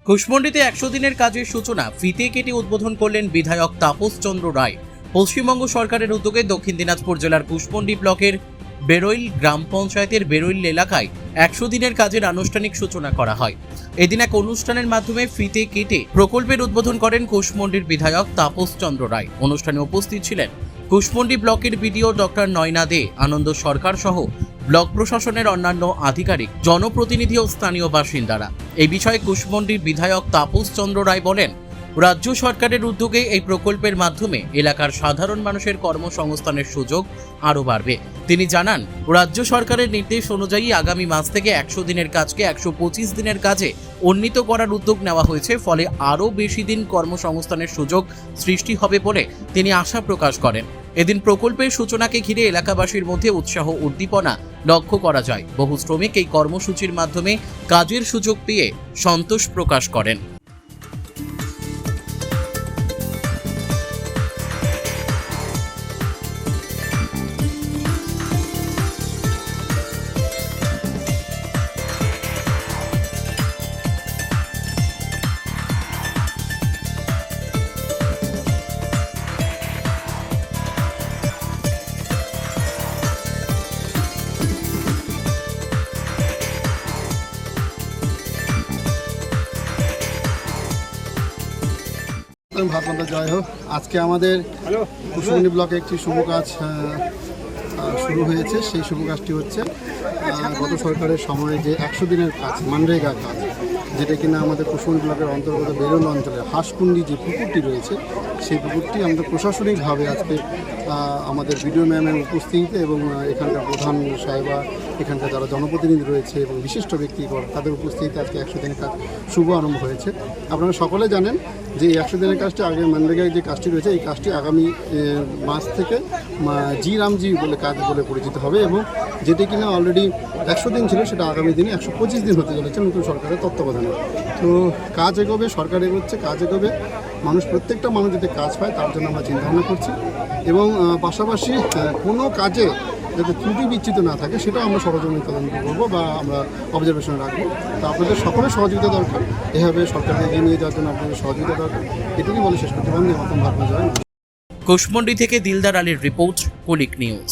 কুশমন্ডিতে 100 দিনের কাজের সূচনা ফিতে কেটে উদ্বোধন করলেন বিধায়ক তাপস চন্দ্র রায়। পশ্চিমবঙ্গ সরকারের উদ্যোগে দক্ষিণ দিনাজপুর জেলার কুশমন্ডি ব্লকের বেরৈল গ্রাম পঞ্চায়েতের বেরৈল এলাকায় 100 দিনের কাজের আনুষ্ঠানিক সূচনা করা হয়। এদিন এক অনুষ্ঠানের মাধ্যমে ফিতে কেটে প্রকল্পের উদ্বোধন করেন কুশমন্ডির বিধায়ক তাপস চন্দ্র রায়। অনুষ্ঠানে উপস্থিত ছিলেন কুশমন্ডি ব্লকের বিডিও ডক্টর নয়না দে, আনন্দ সরকার সহ ব্লক প্রশাসনের অন্যান্য আধিকারিক, জনপ্রতিনিধি ও স্থানীয় বাসিন্দারা। এই বিষয়ে কুশমন্ডির বিধায়ক তাপস চন্দ্র রায় বলেন, রাজ্য সরকারের উদ্যোগে এই প্রকল্পের মাধ্যমে এলাকার সাধারণ মানুষের কর্মসংস্থানের সুযোগ আরও বাড়বে। তিনি জানান, রাজ্য সরকারের নির্দেশ অনুযায়ী আগামী মাস থেকে 100 দিনের কাজকে 125 দিনের কাজে উন্নীত করার উদ্যোগ নেওয়া হয়েছে। ফলে আরও বেশি দিন কর্মসংস্থানের সুযোগ সৃষ্টি হবে বলে তিনি আশা প্রকাশ করেন। এদিন প্রকল্পের সূচনাকে ঘিরে এলাকাবাসীর মধ্যে উৎসাহ উদ্দীপনা লক্ষ্য করা যায়। বহু শ্রমিক এই কর্মসূচির মাধ্যমে কাজের সুযোগ পেয়ে সন্তোষ প্রকাশ করেন। ভাবনা জয় হোক। আজকে আমাদের কুশমন্ডি ব্লকে একটি শুভ কাজ শুরু হয়েছে। সেই শুভ কাজটি হচ্ছে গত সরকারের সময়ে যে 100 দিনের কাজ, মানরেগা কাজ, যেটা কিনা আমাদের কুশমন্ডি ব্লকের অন্তর্গত বেরোল অঞ্চলে হাঁসকুন্ডি যে পুকুরটি রয়েছে, সেই পুকুরটি আমাদের প্রশাসনিকভাবে আজকে আমাদের বিডিও ম্যামের উপস্থিতিতে এবং এখানকার প্রধান সাহেবা, এখানকার যারা জনপ্রতিনিধি রয়েছে এবং বিশিষ্ট ব্যক্তিগণ, তাদের উপস্থিতিতে আজকে 100 দিনের কাজ শুভ আরম্ভ হয়েছে। আপনারা সকলে জানেন যে এই 100 দিনের কাজটি আগে মানরেগায় যে কাজটি রয়েছে, এই কাজটি আগামী মাস থেকে জি রামজি বলে কাজ বলে পরিচিত হবে এবং যেটি কিনা অলরেডি 100 দিন ছিল, সেটা আগামী দিনে 125 দিন হতে চলেছে নতুন সরকারের তত্ত্বাবধানে। তো কাজ এগোবে, সরকার এগোচ্ছে, কাজ এগোবে, প্রত্যেকটা মানুষ যাতে কাজ পায় তার জন্য আমরা চিন্তাভাবনা করছি এবং পাশাপাশি কোনো কাজে যাতে ত্রুটি বিচ্যুত না থাকে সেটাও আমরা সরজমিন তদন্ত করবো বা আমরা অবজারভেশনে রাখবো। তো আপনাদের সকলের সহযোগিতা দরকার, এভাবে সরকারকে এগিয়ে নিয়ে যাওয়ার জন্য আপনাদের সহযোগিতা দরকার। এটুকুই বলে শেষ করতে পারেন। মতন ভাবনা জয়। কুশমন্ডি থেকে দিলদার আলীর রিপোর্ট, কুলিক নিউজ।